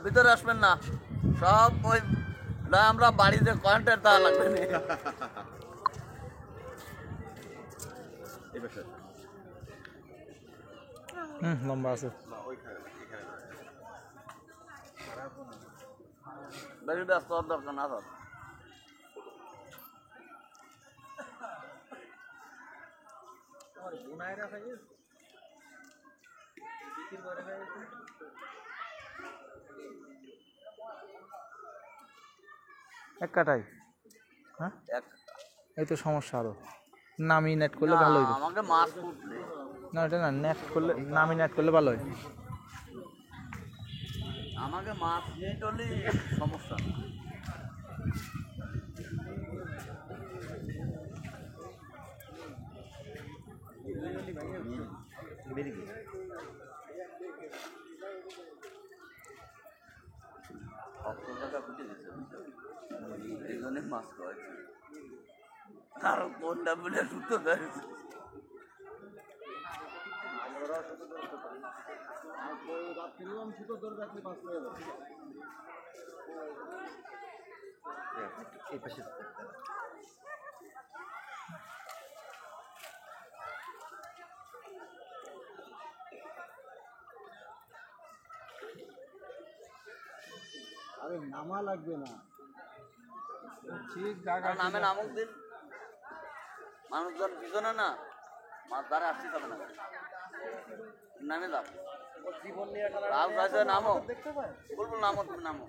ভিতরে আসবেন না, সব ওই আমরা বাড়িতে কয়েন্টের দেওয়া লাগবে না। লম্বা আছে বেশি ব্যস্ত হওয়ার দরকার না স্যার। এক কাটাই। হ্যাঁ এই তো সমস্যা, আরো নামি নেট করলে ভালো হইতো। আমাকে মাছ উঠলে না এটা না, নেট করলে নামি নেট করলে ভালো হয়। আমাকে মাছ নিয়ে চলে সমস্যা। মাছ খাওয়াচ্ছে আর কোনটা বলে সুতো ধরেছে। আরে নামা লাগবে না, ঠিক জায়গা নামে নামক দিন, মানুষজন পিছনে না মাছ ধরে আসতে হবে না, নামে যাও রাও গাছে নামো, বলবো নামো, তুমি নামো।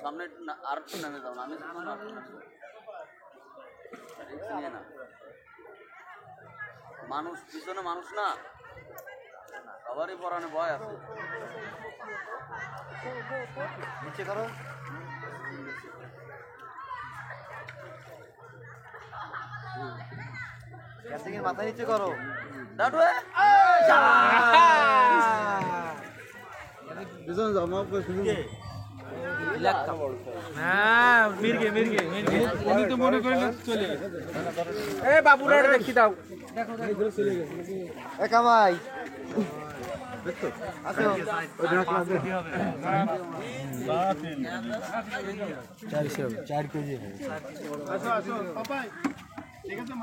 সামনে আর একটু নামে যাও, নামে যাও না, না মানুষ পিছনে মানুষ না, সবারই পরানে ভয় আছে। নিচে করো, মাথা নিচে করো। পিছনে যাও, মাফ করে শুনুন। হ্যাঁ মির্গে মির্গে মির্গে উনি তো মনে করেন চলে গেছে। এ বাবুরা দেখি দাও, দেখো দেখো চলে গেছে। এ কামাই দেখো আসো, ওই ঢাকলা দে কি হবে? 4 কেজি। আসো আসো পাপাই, ঠিক আছে।